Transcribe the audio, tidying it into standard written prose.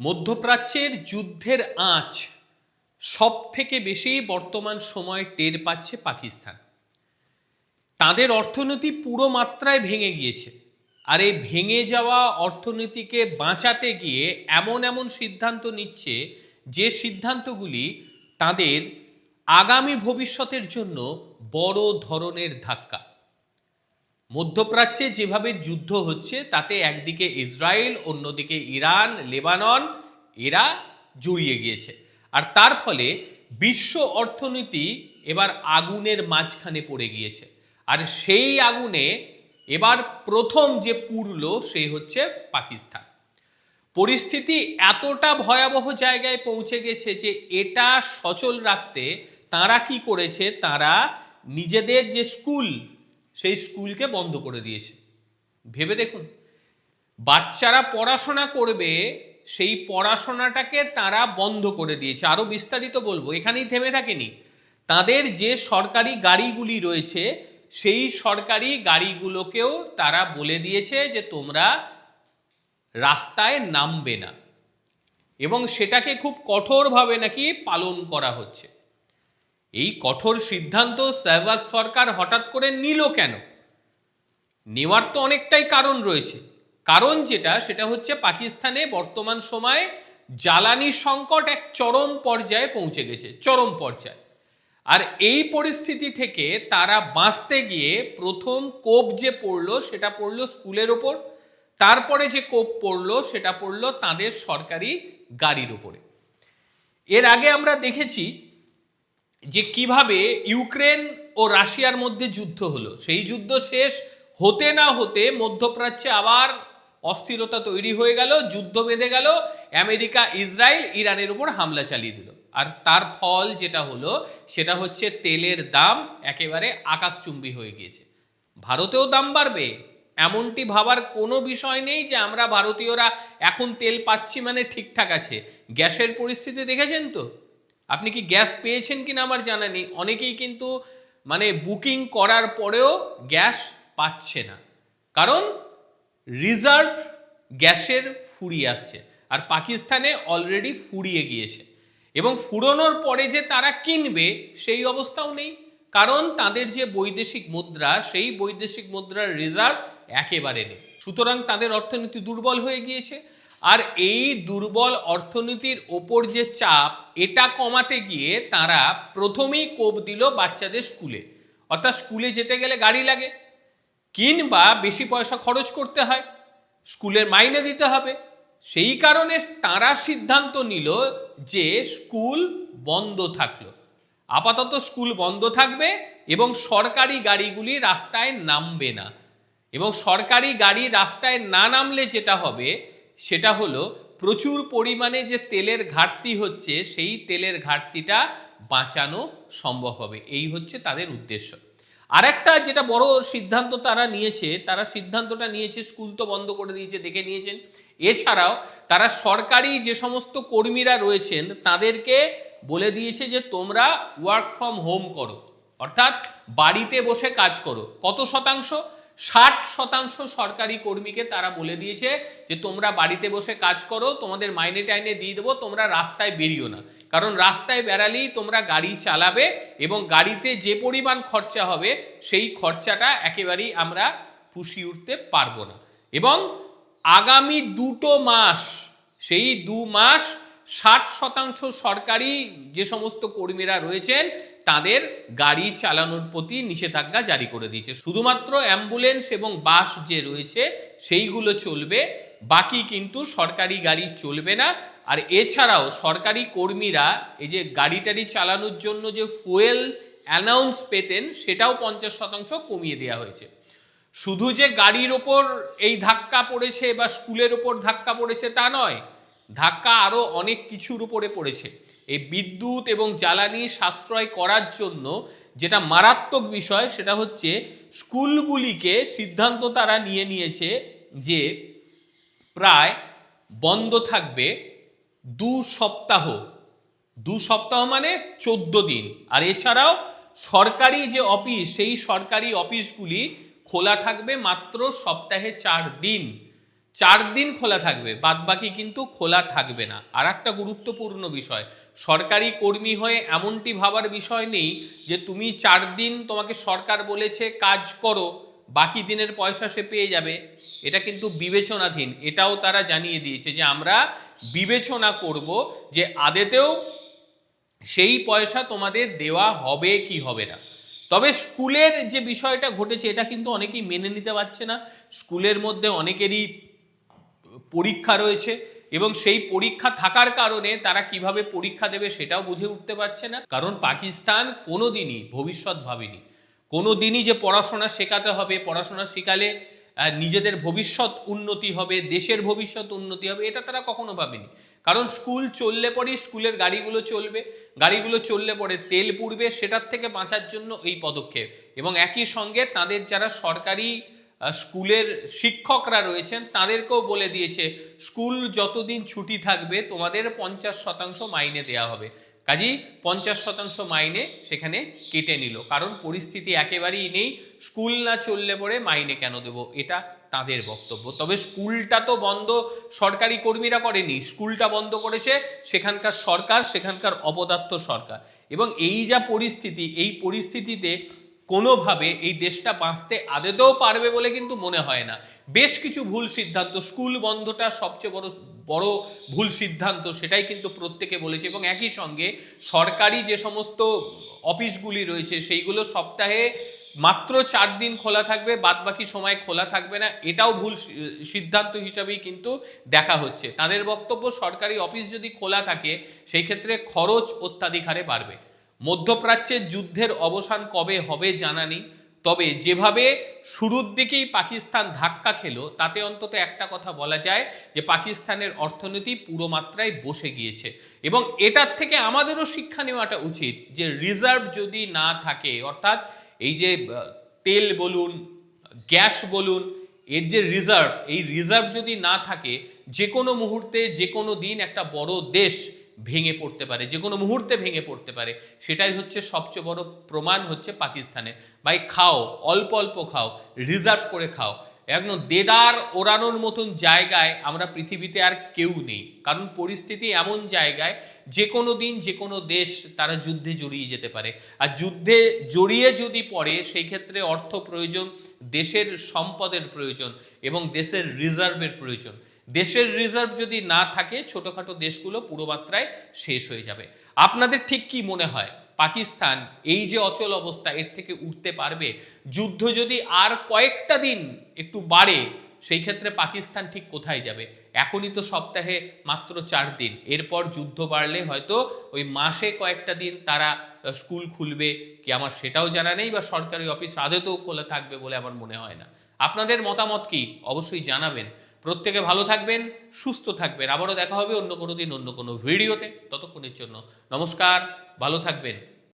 মধ্যপ্রাচ্যের যুদ্ধের আঁচ সব থেকে বেশি বর্তমান সময় টের পাচ্ছে পাকিস্তান। তাদের অর্থনীতি পুরো মাত্রায় ভেঙে গিয়েছে, আর এই ভেঙে যাওয়া অর্থনীতিকে বাঁচাতে গিয়ে এমন এমন সিদ্ধান্ত নিচ্ছে যে সিদ্ধান্তগুলি তাদের আগামী ভবিষ্যতের জন্য বড় ধরনের ধাক্কা। মধ্যপ্রাচ্যে যেভাবে যুদ্ধ হচ্ছে তাতে একদিকে ইসরায়েল, অন্যদিকে ইরান, লেবানন এরা জড়িয়ে গিয়েছে, আর তার ফলে বিশ্ব অর্থনীতি এবার আগুনের মাঝখানে পড়ে গিয়েছে। আর সেই আগুনে এবার প্রথম যে পুড়ল সেই হচ্ছে পাকিস্তান। পরিস্থিতি এতটা ভয়াবহ জায়গায় পৌঁছে গেছে যে এটা সচল রাখতে তারা কি করেছে, তারা নিজেদের যে স্কুল সেই স্কুলকে বন্ধ করে দিয়েছে। ভেবে দেখুন, বাচ্চারা পড়াশোনা করবে সেই পড়াশোনাটাকে তারা বন্ধ করে দিয়েছে। আরো বিস্তারিত বলবো, এখানেই থেমে থাকেনি। তাদের যে সরকারি গাড়িগুলি রয়েছে সেই সরকারি গাড়িগুলোকেও তারা বলে দিয়েছে যে তোমরা রাস্তায় নামবে না, এবং সেটাকে খুব কঠোরভাবে নাকি পালন করা হচ্ছে। এই কঠোর সিদ্ধান্ত শাহবাজ সরকার হঠাৎ করে নিল কেন? নেওয়ার তো অনেকটাই কারণ রয়েছে। কারণ সেটা হচ্ছে পাকিস্তানে বর্তমান সময়ে জ্বালানি সংকট এক চরম পর্যায়ে পৌঁছে গেছে, চরম পর্যায়ে। আর এই পরিস্থিতি থেকে তারা বাঁচতে গিয়ে প্রথম কোপ যে পড়লো সেটা পড়লো স্কুলের ওপর, তারপরে যে কোপ পড়লো সেটা পড়লো তাদের সরকারি গাড়ির উপরে। এর আগে আমরা দেখেছি যে কিভাবে ইউক্রেন ও রাশিয়ার মধ্যে যুদ্ধ হলো। সেই যুদ্ধ শেষ হতে না হতে মধ্যপ্রাচ্যে আবার অস্থিরতা তৈরি হয়ে গেল, যুদ্ধ বেঁধে গেল, আমেরিকা, ইসরায়েল ইরানের উপর হামলা চালিয়ে দিল। আর তার ফল যেটা হলো সেটা হচ্ছে তেলের দাম একেবারে আকাশচুম্বী হয়ে গিয়েছে। ভারতেও দাম বাড়বে এমনটি ভাবার কোনো বিষয় নেই যে আমরা ভারতীয়রা এখন তেল পাচ্ছি মানে ঠিকঠাক আছে। গ্যাসের পরিস্থিতি দেখেছেন তো? আপনি কি গ্যাস পেয়েছেন কিনা আমার জানা নেই, অনেকেই কিন্তু বুকিং করার পরেও গ্যাস পাচ্ছে না, কারণ রিজার্ভ গ্যাসের ফুরিয়ে আসছে। আর পাকিস্তানে অলরেডি ফুরিয়ে গিয়েছে, এবং ফুরোনোর পরে যে তারা কিনবে সেই অবস্থাও নেই, কারণ তাদের যে বৈদেশিক মুদ্রা সেই বৈদেশিক মুদ্রার রিজার্ভ একেবারে নেই। সুতরাং তাদের অর্থনীতি দুর্বল হয়ে গিয়েছে। আর এই দুর্বল অর্থনীতির ওপর যে চাপ, এটা কমাতে গিয়ে তারা প্রথমেই কোপ দিল বাচ্চাদের স্কুলে। অর্থাৎ স্কুলে যেতে গেলে গাড়ি লাগে, কিংবা বেশি পয়সা খরচ করতে হয়, স্কুলের মাইনে দিতে হবে। সেই কারণে তারা সিদ্ধান্ত নিল যে স্কুল বন্ধ থাকলো, আপাতত স্কুল বন্ধ থাকবে এবং সরকারি গাড়িগুলি রাস্তায় নামবে না। এবং সরকারি গাড়ি রাস্তায় না নামলে যেটা হবে সেটা হলো প্রচুর পরিমাণে যে তেলের ঘাটতি হচ্ছে সেই তেলের ঘাটতিটা বাঁচানো সম্ভব হবে। এই হচ্ছে তাদের উদ্দেশ্য। আরেকটা যেটা বড় সিদ্ধান্ত তারা সিদ্ধান্তটা নিয়েছে, স্কুল তো বন্ধ করে দিয়েছে, দেখে নিয়েছেন। এছাড়াও তারা সরকারি যে সমস্ত কর্মীরা রয়েছেন তাদেরকে বলে দিয়েছে যে তোমরা ওয়ার্ক ফ্রম হোম করো, অর্থাৎ বাড়িতে বসে কাজ করো। কত শতাংশ? 60% সরকারি কর্মীকে তারা বলে দিয়েছে যে তোমরা বাড়িতে বসে কাজ করো, তোমাদের মাইনে টাইনে দিয়ে দেবো, তোমরা রাস্তায় বেরিও না। কারণ রাস্তায় বেরালেই তোমরা গাড়ি চালাবে এবং গাড়িতে যে পরিমাণ খরচা হবে সেই খরচাটা একেবারেই আমরা পুষিয়ে উঠতে পারবো না। এবং আগামী 2 মাস, সেই 2 মাস 60% সরকারি যে সমস্ত কর্মীরা রয়েছেন তাদের গাড়ি চালানোর প্রতি নিষেধাজ্ঞা জারি করে দিয়েছে। শুধুমাত্র অ্যাম্বুলেন্স এবং বাস যে রয়েছে সেইগুলো চলবে, বাকি কিন্তু সরকারি গাড়ি চলবে না। আর এছাড়াও সরকারি কর্মীরা এই যে গাড়ি টাড়ি চালানোর জন্য যে ফুয়েল অ্যানাউন্স পেতেন সেটাও 50% কমিয়ে দেওয়া হয়েছে। শুধু যে গাড়ির ওপর এই ধাক্কা পড়েছে বা স্কুলের ওপর ধাক্কা পড়েছে তা নয়, ধাক্কা আরও অনেক কিছুর উপরে পড়েছে। এই বিদ্যুৎ এবং জ্বালানি সাশ্রয় করার জন্য যেটা মারাত্মক বিষয় সেটা হচ্ছে স্কুলগুলিকে সিদ্ধান্ত তারা নিয়ে নিয়েছে যে প্রায় বন্ধ থাকবে 2 সপ্তাহ। 2 সপ্তাহ মানে 14 দিন। আর এছাড়াও সরকারি যে অফিস সেই সরকারি অফিসগুলি খোলা থাকবে মাত্র সপ্তাহে 4 দিন। 4 দিন খোলা থাকবে, বাদ বাকি কিন্তু খোলা থাকবে না। আর একটা গুরুত্বপূর্ণ বিষয়, সরকারি কর্মী হয়ে এমনটি ভাবার বিষয় নেই যে তুমি 4 দিন তোমাকে সরকার বলেছে কাজ করো, বাকি দিনের পয়সা সে পেয়ে যাবে। এটা কিন্তু বিবেচনাধীন, এটাও তারা জানিয়ে দিয়েছে যে আমরা বিবেচনা করব যে আদেতেও সেই পয়সা তোমাদের দেওয়া হবে কি হবে না। তবে স্কুলের যে বিষয়টা ঘটেছে এটা কিন্তু অনেকেই মেনে নিতে পারছে না। স্কুলের মধ্যে অনেকেরই পরীক্ষা রয়েছে এবং সেই পরীক্ষা থাকার কারণে তারা কিভাবে পরীক্ষা দেবে সেটাও বুঝে উঠতে পারছে না। কারণ পাকিস্তান কোনোদিনই ভবিষ্যৎ ভাবেনি, কোনোদিনই যে পড়াশোনা শেখাতে হবে, পড়াশোনা শেখালে নিজেদের ভবিষ্যৎ উন্নতি হবে, দেশের ভবিষ্যৎ উন্নতি হবে, এটা তারা কখনো ভাবেনি। কারণ স্কুল চললে পরেই স্কুলের গাড়িগুলো চলবে, গাড়িগুলো চললে পরে তেল পুড়বে, সেটার থেকে বাঁচার জন্য এই পদক্ষেপ। এবং একই সঙ্গে তাদের যারা সরকারি স্কুলের শিক্ষকরা রয়েছেন তাদেরকেও বলে দিয়েছে স্কুল যতদিন ছুটি থাকবে তোমাদের 50% মাইনে দেওয়া হবে। কাজেই 50% মাইনে সেখানে কেটে নিল, কারণ পরিস্থিতি একেবারেই নেই, স্কুল না চললে পরে মাইনে কেন দেবো, এটা তাদের বক্তব্য। তবে স্কুলটা তো বন্ধ সরকারি কর্মীরা করেনি, স্কুলটা বন্ধ করেছে সেখানকার সরকার, সেখানকার অপদার্থ সরকার। এবং এই যা পরিস্থিতি, এই পরিস্থিতিতে কোনোভাবে এই দেশটা বাঁচতে আদতেও পারবে বলে কিন্তু মনে হয় না। বেশ কিছু ভুল সিদ্ধান্ত, স্কুল বন্ধটা সবচেয়ে বড় বড় ভুল সিদ্ধান্ত, সেটাই কিন্তু প্রত্যেকে বলেছে। এবং একই সঙ্গে সরকারি যে সমস্ত অফিসগুলি রয়েছে সেইগুলো সপ্তাহে মাত্র 4 দিন খোলা থাকবে, বাদ বাকি সময় খোলা থাকবে না, এটাও ভুল সিদ্ধান্ত হিসাবেই কিন্তু দেখা হচ্ছে। তাদের বক্তব্য সরকারি অফিস যদি খোলা থাকে সেই ক্ষেত্রে খরচ অত্যাধিক হারে বাড়বে। মধ্যপ্রাচ্যের যুদ্ধের অবসান কবে হবে জানা নেই, তবে যেভাবে শুরুর দিকেই পাকিস্তান ধাক্কা খেলো তাতে অন্তত একটা কথা বলা যায় যে পাকিস্তানের অর্থনীতি পুরো মাত্রায় বসে গিয়েছে। এবং এটার থেকে আমাদেরও শিক্ষা নেওয়াটা উচিত যে রিজার্ভ যদি না থাকে, অর্থাৎ এই যে তেল বলুন, গ্যাস বলুন, এর যে রিজার্ভ, এই রিজার্ভ যদি না থাকে যে কোনো মুহূর্তে যে কোনো দিন একটা বড় দেশ ভেঙে পড়তে পারে, যে কোনো মুহূর্তে ভেঙে পড়তে পারে। সেটাই হচ্ছে সবচেয়ে বড় প্রমাণ হচ্ছে পাকিস্তানের। ভাই খাও, অল্প অল্প খাও, রিজার্ভ করে খাও। একদম দেদার ওড়ানোর মতন জায়গায় আমরা পৃথিবীতে আর কেউ নেই, কারণ পরিস্থিতি এমন জায়গায় যে কোনো দিন যে কোনো দেশ তারা যুদ্ধে জড়িয়ে যেতে পারে। আর যুদ্ধে জড়িয়ে যদি পড়ে সেই ক্ষেত্রে অর্থ প্রয়োজন, দেশের সম্পদের প্রয়োজন এবং দেশের রিজার্ভের প্রয়োজন। দেশের রিজার্ভ যদি না থাকে ছোটখাটো দেশগুলো পুরো মাত্রায় শেষ হয়ে যাবে। আপনাদের ঠিক কি মনে হয়, পাকিস্তান এই যে অচল অবস্থা এর থেকে উঠতে পারবে? যুদ্ধ যদি আর কয়েকটা দিন একটু বাড়ে সেই ক্ষেত্রে পাকিস্তান ঠিক কোথায় যাবে? এখনই তো সপ্তাহে মাত্র 4 দিন, এরপর যুদ্ধ বাড়লে হয়তো ওই মাসে কয়েকটা দিন তারা স্কুল খুলবে কি আমার সেটাও জানা নেই, বা সরকারি অফিস আদতেও খোলা থাকবে বলে আমার মনে হয় না। আপনাদের মতামত কি অবশ্যই জানাবেন। প্রত্যেকে ভালো থাকবেন, সুস্থ থাকবেন। আবারও দেখা হবে অন্য কোনো দিন অন্য কোনো ভিডিওতে। ততক্ষণের জন্য নমস্কার, ভালো থাকবেন।